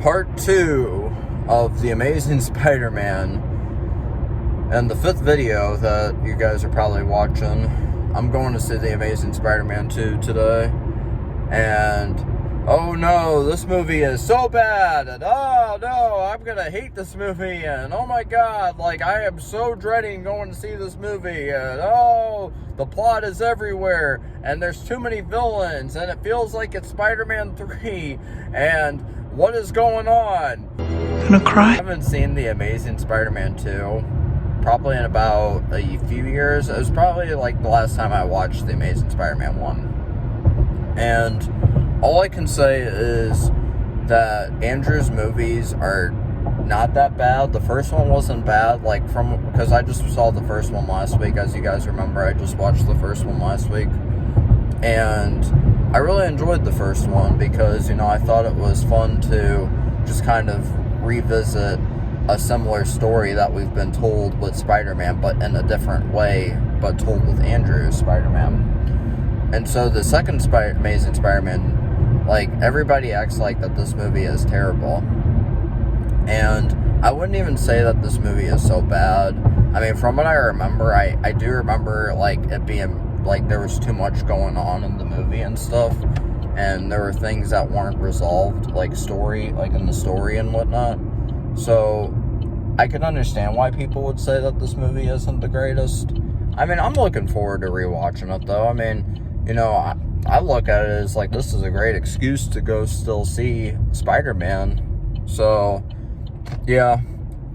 part 2 of The Amazing Spider-Man, and the 5th video that you guys are probably watching. I'm going to see The Amazing Spider-Man 2 today, and oh no, this movie is so bad, and oh no, I'm gonna hate this movie, and oh my god, like, I am so dreading going to see this movie, and oh, the plot is everywhere, and there's too many villains, and it feels like it's Spider-Man 3, and what is going on? I'm gonna cry. I haven't seen The Amazing Spider-Man 2 probably in about a few years. It was probably like the last time I watched The Amazing Spider-Man 1. And all I can say is that Andrew's movies are not that bad. The first one wasn't bad, because I just saw the first one last week. As you guys remember, I just watched the first one last week. And I really enjoyed the first one because, I thought it was fun to just kind of revisit a similar story that we've been told with Spider-Man, but in a different way, but told with Andrew's Spider-Man. And so the second Amazing Spider-Man, everybody acts like that this movie is terrible. And I wouldn't even say that this movie is so bad. I mean, from what I remember, I do remember, it being, there was too much going on in the movie and stuff. And there were things that weren't resolved, in the story and whatnot. So, I can understand why people would say that this movie isn't the greatest. I mean, I'm looking forward to rewatching it, though. I mean, I look at it as, this is a great excuse to go still see Spider-Man. So, yeah,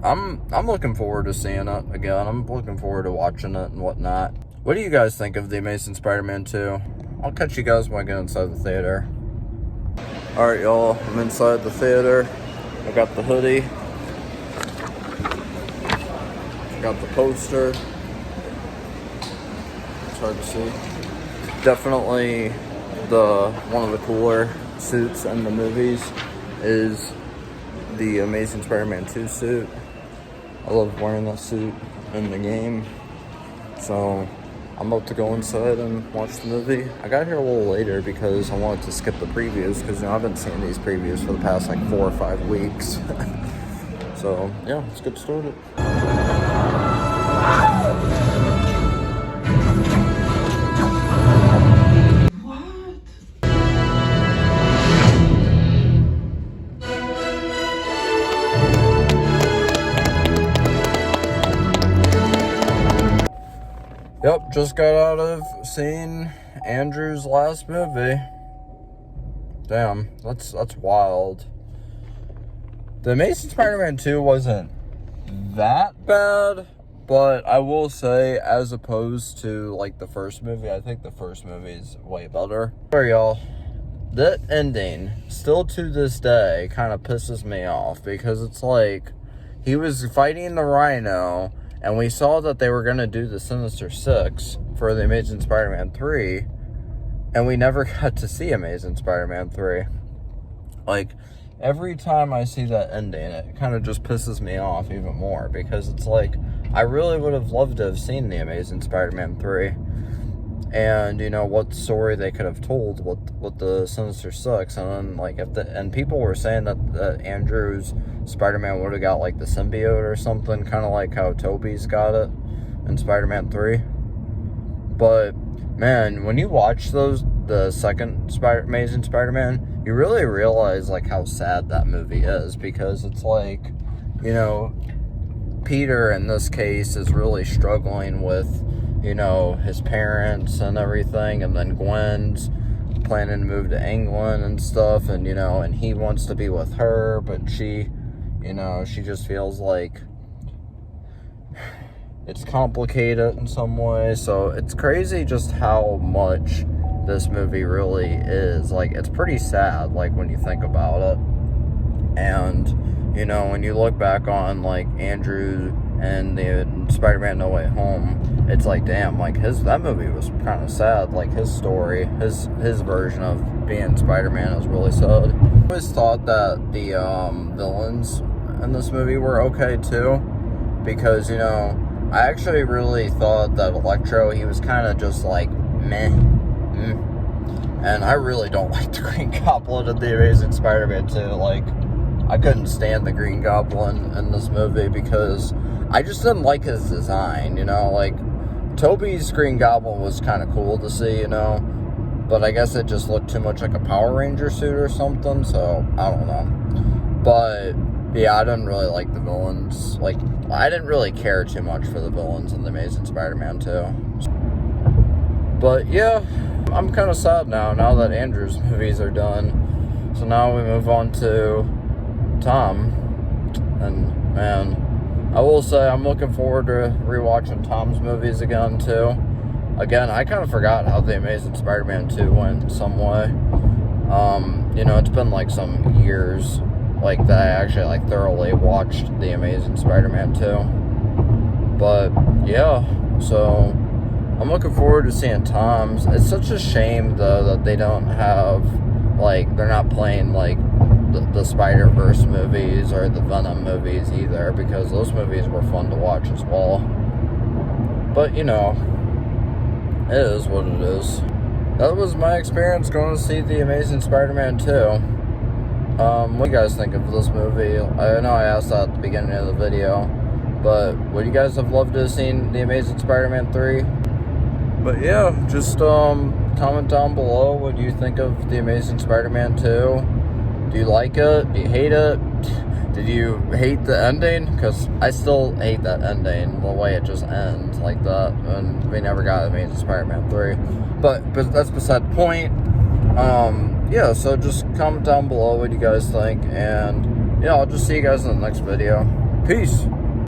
I'm looking forward to seeing it again. I'm looking forward to watching it and whatnot. What do you guys think of The Amazing Spider-Man 2? I'll catch you guys when I get inside the theater. Alright, y'all, I'm inside the theater. I got the hoodie. I got the poster. It's hard to see. Definitely one of the cooler suits in the movies is the Amazing Spider-Man 2 suit. I love wearing that suit in the game. So I'm about to go inside and watch the movie. I got here a little later because I wanted to skip the previews because, I've been seeing these previews for the past, 4 or 5 weeks. So, yeah, let's get started. Yep, just got out of seeing Andrew's last movie. Damn, that's wild. The Amazing Spider-Man 2 wasn't that bad, but I will say, as opposed to, the first movie, I think the first movie is way better. Alright, y'all. That ending, still to this day, kind of pisses me off, because it's he was fighting the Rhino, and we saw that they were going to do the Sinister Six for The Amazing Spider-Man 3, and we never got to see Amazing Spider-Man 3. Every time I see that ending, it kind of just pisses me off even more, because it's I really would have loved to have seen The Amazing Spider-Man 3, and, what story they could have told with the Sinister Six, and then, and people were saying that Andrew's Spider-Man would have got, the symbiote or something, kind of like how Tobey's got it in Spider-Man 3, but, man, when you watch the second Amazing Spider-Man, you really realize, how sad that movie is, because it's Peter, in this case, is really struggling with, his parents and everything, and then Gwen's planning to move to England and stuff, and, and he wants to be with her, but she, she just feels it's complicated in some way. So it's crazy just how much this movie really is. It's pretty sad, when you think about it. And, when you look back on, Andrew and the Spider-Man No Way Home, it's damn, that movie was kind of sad. His story, his version of being Spider-Man is really sad. I always thought that the villains in this movie were okay, too. Because, I actually really thought that Electro, he was kind of just meh. And I really don't like the Green Goblin in The Amazing Spider-Man 2. I couldn't stand the Green Goblin in this movie because I just didn't like his design, you know, like, Tobey's Green Goblin was kind of cool to see, you know, but I guess it just looked too much like a Power Ranger suit or something, so, I don't know. But, yeah, I didn't really like the villains. Like, I didn't really care too much for the villains in The Amazing Spider-Man 2. But, yeah, I'm kind of sad now that Andrew's movies are done. So now we move on to Tom. And, man, I will say I'm looking forward to rewatching Tom's movies again, too. Again, I kind of forgot how The Amazing Spider-Man 2 went in some way. You know, it's been like some years like that I actually like thoroughly watched The Amazing Spider-Man 2. But, yeah, so I'm looking forward to seeing Tom's. It's such a shame, though, that they don't have, like, they're not playing, like, the Spider-Verse movies or the Venom movies either, because those movies were fun to watch as well. But, you know, it is what it is. That was my experience going to see The Amazing Spider-Man 2. What do you guys think of this movie? I know I asked that at the beginning of the video, but would you guys have loved to have seen The Amazing Spider-Man 3? But yeah, just comment down below what you think of The Amazing Spider-Man 2. Do you like it? Do you hate it? Did you hate the ending? Because I still hate that ending, the way it just ends like that, and we never got Amazing Spider-Man 3. But that's beside the point. Yeah, so just comment down below what you guys think, and yeah, I'll just see you guys in the next video. Peace!